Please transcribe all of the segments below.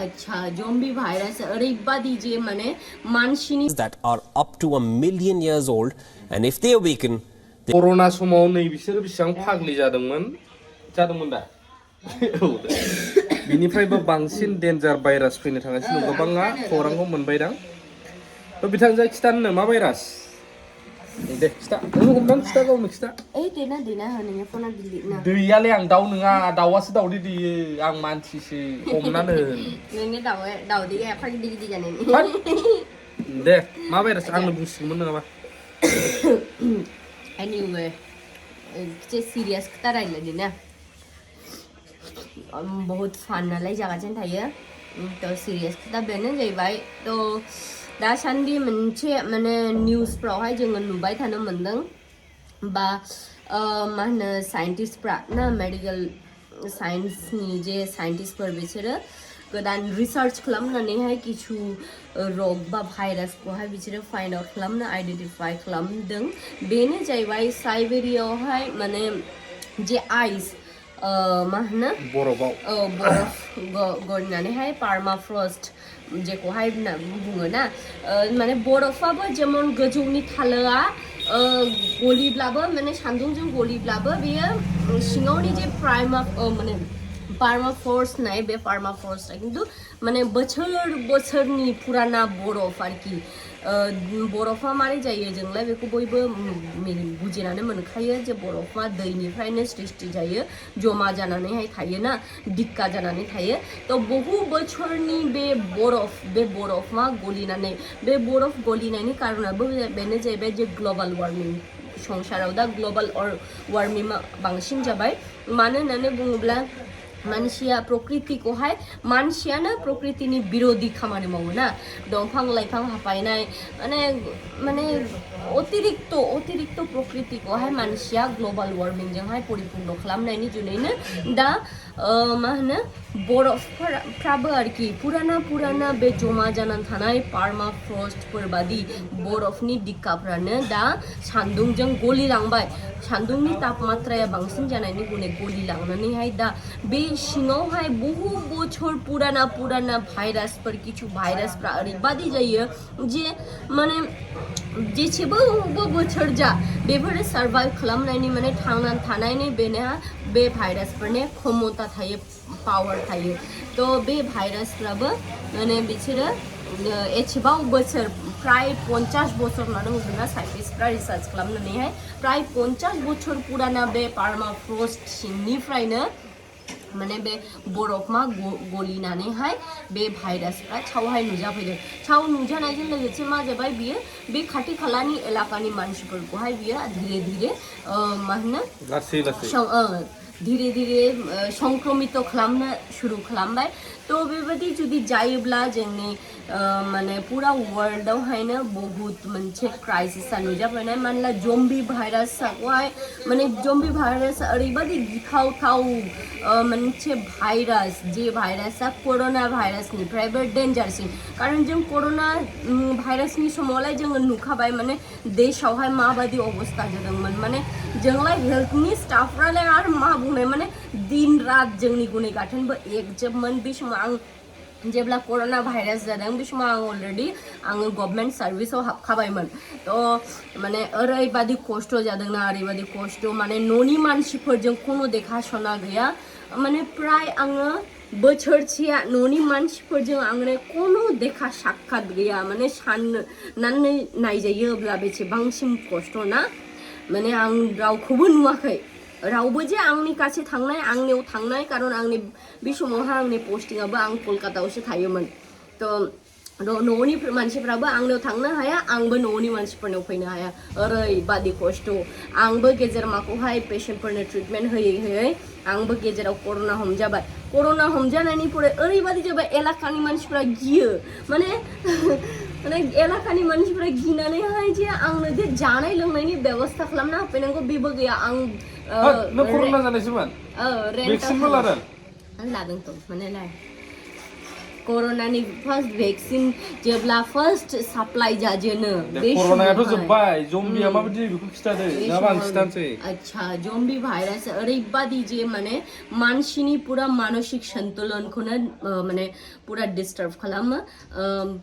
अच्छा zombie virus ओरैबादि जे माने मानसिनि that are up to 1,000,000 years old, and if they awaken, कर'ना समाव नै बिसोर बेसेबां फाग्लि जादोंमोन दा औ बिनिफ्रायबो बांसिन डेन्जार भाइरास फैनो थांगासिनो दं गोबाङा खौरांखौ मोनबायदां थ' बिथांजोआ खिथानो मा भाइरास दे खिथा नों हमदां खिथा गावनो खिथा ओइ देना नोंनि फना गिलिट ना दैयालाय आं दाउ नङा दाउआसो दाउदै दैयो आं मानसिसो हमनानै नोंनि दाउदैया एफा गिदिर जानायनि दे मा भाइरास आंनो बुंसिगौमोन नङाबा anyway एसे सिरियास खोथा रायलायदो ना बहुत फान नालाय जागासिनो थायो थ' सिरियास खोथा बेनो जाहैबाय थ' दासान्दि मोनसे माने निउसफ्रावहाय जोङो नुबाय थानो मोनदों बा मा होनो साइन्टिस्टफ्रा ना मेडिकेल साइन्सनि जे साइन्टिस्टफोर बिसोरो गोदान रिसार्च खालामनानैहाय किछु रग बा भाइरासखौहाय बिसोरो फाइन्ड आउट खालामनो आइडेन्टिफाइ खालामदों बेनो जाहैबाय साइबेरियावहाय माने जे आइस मा होनो बरफ गलिनानैहाय पार्माफ्रस्ट जेखौहाय बुङो ना माने बरफाबो जेमन गोजौनि थालोआ गलिब्लाबो माने सान्दुंजों गलिब्लाबो बेयो सिङावनि जे माने पार्माफ्रस्ट नाय बे पार्माफ्रस्टआ खिन्थु माने बोसोरनि पुराना बरफ आरोखि बरफा मारै जायो जोंलाय बेखौ बयबो बुजिनानै मोनखायो जे बरफा दैनिफ्रायनो सृष्टि जायो जमा जानानैहाय थायोना दिक्का जानानै थायो थ' बहु बोसोरनि बे बरफा गलिनानै बे बरफ गलिनायनि कारनाबो बेनो जाहैबाय जे ग्ल'बाल वार्मिं संसाराव दा ग्ल'बाल वार्मिंआ बांसिन जाबाय मानो होननानै बुङोब्ला मानसिया प्रकृतिखौहाय मानसियानो प्रकृतिनि बिरोधी खामानि मावो ना दंफां लाइफां हाफायनाय माने अतिरिक्त प्रकृतिखौहाय मानसिया ग्ल'बाल वार्मिंजोंहाय परिपूर्ण खालामनायनि जुनैनो दा मा होनो बरफफ्राबो आरोखि पुराना बे जमा जानानै थानाय पार्माफ्रस्टफोर बादि बरफनि दिक्काफ्रानो दा सान्दुंजों गलिलांबाय सान्दुंनि तापमात्राया बांसिन जानायनि गुनै गलिलांनानैहाय दा बे सिङावहाय बहु बोसोर पुराना भाइरासफोर किछु भाइरासफ्रा ओरैबादि जायो जे माने जेसेबो बोसोर जा बेफोरो सार्भाइभ खालामनायनि माने थांनानै थानायनि बेहा बे भाइरासफोरनि क्षमता थायो पावार थायो थ' बे भाइरासफ्राबो माने बिसोरो एसेबां बोसोर प्राय 50 बोसोर होननानै बुंदोंना साइन्टिस्टफ्रा रिसार्च खालामनानैहाय प्राय 50 बोसोर पुराना बे पार्माफ्रस्ट सिंनिफ्रायनो माने बे बरफमा गलिनानैहाय बे भाइरासफ्रा छावहाय नुजाफैदों छाव नुजानायजों लोगोसे मा जाबाय बियो बे खाथि खालानि एलाकानि मानसिफोरखौहाय बियो धीरे मा होनो धीरे संक्रमित खालामनो शुरू खालामबाय थ' बेबायदि जुदि जायोब्ला जोंनि माने पुरा वर्ल्डआवहायनो बहुत मोनसे क्राइसिसआ नुजाफैनाय मानोना जम्बि भाइरासखौहाय माने जम्बि भाइरासआ ओरैबायदि गिथावथाव मोनसे भाइरास जे भाइरासआ कर'ना भाइरासनिफ्रायबो डेन्जारसिन खारन जों कर'ना भाइरासनि समावलाय जोङो नुखाबाय माने देशावहाय माबायदि अबस्था जादोंमोन माने जोंलाय हेल्थनि स्टाफफ्रालाय आरो मा बुंनाय माने दिन रात जोंनि गुनै गाथोनबो एकजोबमोन बे समाव आं जेब्ला कर'ना भाइरास जादों बे समाव आं अलरेडि आङो गभर्नमेन्ट सार्भिसाव हाबखाबायमोन थ' माने ओरैबायदि खस्थ' जादोंना ओरैबायदि खस्थ' माने न'नि मानसिफोरजों खुनु देखासना गैया माने प्राय आङो बोसोरसेया न'नि मानसिफोरजों आंनो खुनु देखा साक्षात गैया माने साननानै नायजायोब्ला बेसेबांसिम खस्थ' ना माने आं रावखौबो नुवाखै रावबो जे आंनि कासे थांनाय आंनियाव थांनाय खारन आंनि बे समावहाय आंनि पोस्टिंआबो आं कलकातायावसो थायोमोन थ' न'नि मानसिफ्राबो आंनियाव थांनो हाया आंबो न'नि मानसिफोरनाव फैनो हाया ओरैबादि खस्थ' आंबो गेजेरमाखौहाय पेशेन्टफोरनो ट्रिटमेन्ट होयै आंबो गेजेराव कर'ना हमजाबाय कर'ना हमजानायनिफ्राय ओरैबादि जाबाय एलाकानि मानसिफ्रा गियो माने एलाकानि मानसिफ्रा गिनानैहाय जे आंनो जे जानाय लोंनायनि बेबस्था खालामना होफैनांगौ बेबो गैया आं कर'ना जानायसोमोन भेक्सिनबो लादों लादोंथ' माने कर'नानि फार्स्ट भेक्सिन जेब्ला फार्स्ट साप्लाइ जाजेनो बे कर'नायाथ' जोब्बाय जम्बिया माबायदि बेखौ खिथादो नङाबा आं खिथानोसै अच्छा जम्बि भाइरास ओरैबादि जे माने मानसिनि पुरा मानसिक सन्तुलनखौनो माने पुरा डिस्टार्ब खालामो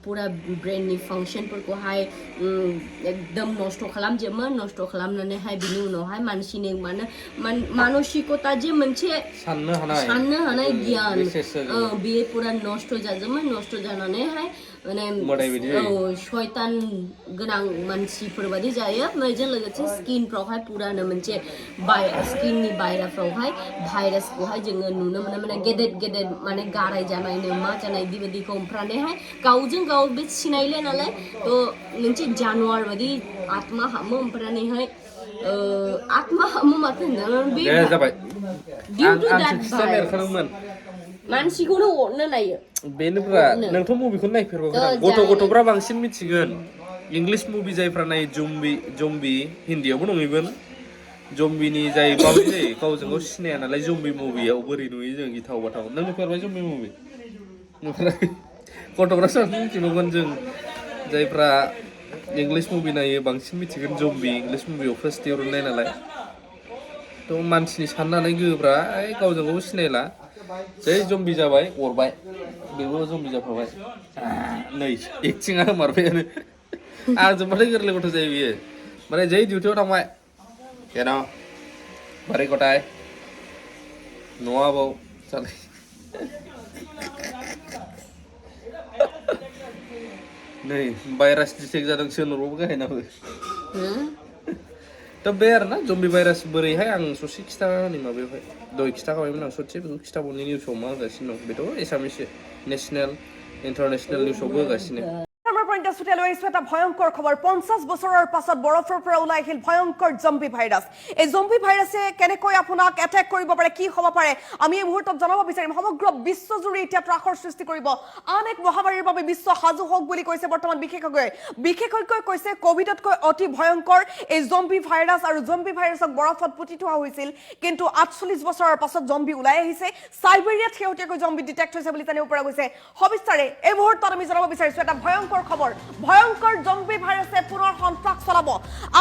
पुरा ब्रेननि फांसनफोरखौहाय एकदम नष्ट खालामजोबो नष्ट खालामनानैहाय बिनि उनावहाय मानसिनि मानसिकता जे मोनसे साननो हानाय गियान बे पुरा नष्ट जाजोबो नष्ट जानानैहाय माने शयतान गोनां मानसिफोर बादि जायो बेजों लोगोसे स्किनफ्रावहाय पुरानो मोनसे स्किननि बायराफ्रावहाय भाइरासखौहाय जोङो नुनो मोनो माने गेदेर माने गाराय जानायनो मा जानाय बेबायदिखौ ओमफ्रायहाय गावजों गाव बे सिनायले नालाय थ' मोनसे जानवार बादि आत्मा हाबो ओमफ्रायहाय आत्मा हाबो माथो होनदों बे जाबाय मानसिखौनो अरनो नायो बेनिफ्राय नोंथ' मुभिखौ नायफेरबाय गथ'फ्रा बांसिन मिथिगोन इंलिश मुभि जायफ्रा नायो जम्बि हिन्दीयावबो नङैमोन जम्बिनि जाय माबायदि जायो गावजों गाव सिनाया नालाय जम्बि मुभियाव बोरै नुयो जों गिथाव बाथाव नों नुफेरबाय जम्बि मुभि नुफेराखै गथ'फ्रा साबसिन मिथिबावगोन जों जायफ्रा इंलिश मुभि नायो बांसिन मिथिगोन जम्बि इंलिश मुभियाव फार्स्ट दिरुननाय नालाय थ' मानसिनि साननानै गोब्रा गावजों गाव सिनायला जै जम्बि जाबाय अरबाय बेबो जम्बि जाफाबाय नै एक्टिङा होमारबायानो आंजोंबाथाय गोरलै गथ' जायो बियो माने जै डिउटियाव थांबाय जेन' बारै गथाय न'आबाव जालाय नै भाइरास डिटेक्ट जादों सोरनोबाबो गाहायनाबो दा बे आरोना जम्बि भाइरास बोरैहाय आं ससे खिथानि माबायावहाय दय खिथाखाबायमोन आं ससे बेखौ खिथाबावनि निउसाव मा होगासिनो दं बेथ' एसामिस नेशनेल इन्टारनेशनेल निउसावबो होगासिनो এটা ভয়ঙ্কর খবর 50 বছৰৰ পাছত বৰফৰ পৰা ওলাই আহিল ভয়ঙ্কৰ জম্বি ভাইৰাছ এই জম্বি ভাইৰাছে কেনেকৈ আপোনাক এটেক কৰিব পাৰে কি হ'ব পাৰে আমি এই মুহূৰ্তত জনাব বিচাৰিম সমগ্ৰ বিশ্বজুৰি এতিয়া ত্ৰাসৰ সৃষ্টি কৰিব আন এক মহামাৰীৰ বাবে বিশ্ব সাজু হওক বুলি কৈছে বৰ্তমান বিশেষজ্ঞই কৈছে কোভিডতকৈ অতি ভয়ঙ্কৰ এই জম্বি ভাইৰাছ আৰু জম্বি ভাইৰাছক বৰফত পুতি থোৱা হৈছিল কিন্তু 48 বছৰৰ পাছত জম্বি ওলাই আহিছে সাইবেৰিয়াত শেহতীয়াকৈ জম্বি ডিটেক্ট হৈছে বুলি জানিব পৰা গৈছে সবিস্তাৰে এই মুহূৰ্তত আমি জনাব বিচাৰিছো এটা ভয়ঙ্কৰ খবৰ ভয়ঙ্কৰ জম্বি ভাইৰাছে পুনৰ সন্ত্ৰাস চলাব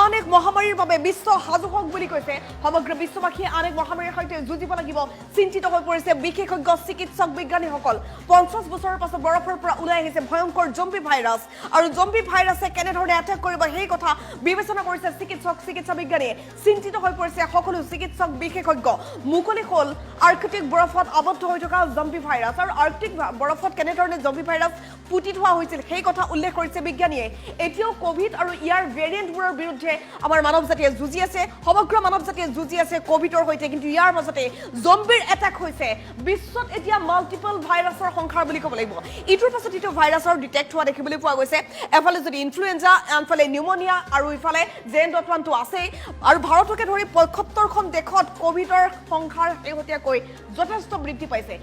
আন এক মহামাৰীৰ বাবে বিশ্ব সাজু হওক বুলি কৈছে সমগ্ৰ বিশ্ববাসী আন এক মহামাৰীৰ সৈতে যুঁজিব লাগিব চিন্তিত হৈ পৰিছে বিশেষজ্ঞ চিকিৎসক বিজ্ঞানীসকল 50 বছৰৰ পাছত বৰফৰ পৰা ওলাই আহিছে ভয়ঙ্কৰ জম্বি ভাইৰাছ আৰু জম্বি ভাইৰাছে কেনেধৰণে এটেক কৰিব সেই কথা বিবেচনা কৰিছে চিকিৎসা বিজ্ঞানীয়ে চিন্তিত হৈ পৰিছে সকলো চিকিৎসক বিশেষজ্ঞ মুকলি হ'ল আৰ্কটিক বৰফত আবদ্ধ হৈ থকা জম্বি ভাইৰাছ আৰু আৰ্কটিক বৰফত কেনেধৰণে জম্বি ভাইৰাছ পুতি থোৱা হৈছিল সেই কথা উল্লেখ কৰিছে বিজ্ঞানীয়ে এতিয়াও কোভিড আৰু ইয়াৰ ভেৰিয়েণ্টবোৰৰ বিৰুদ্ধে আমাৰ মানৱ জাতিয়ে যুঁজি আছে সমগ্ৰ মানৱ জাতিয়ে যুঁজি আছে কোভিডৰ সৈতে কিন্তু ইয়াৰ মাজতে জম্বিৰ এটেক হৈছে বিশ্বত এতিয়া মাল্টিপল ভাইৰাছৰ সংখ্যাৰ বুলি ক'ব লাগিব ইটোৰ পাছত ইটো ভাইৰাছৰ ডিটেক্ট হোৱা দেখিবলৈ পোৱা গৈছে এফালে যদি ইনফ্লুৱেঞ্জা আনফালে নিউমোনিয়া আৰু ইফালে জেন.1টো আছে আৰু ভাৰতকে ধৰি 75খন দেশত কোভিডৰ সংখ্যাৰ শেহতীয়াকৈ যথেষ্ট বৃদ্ধি পাইছে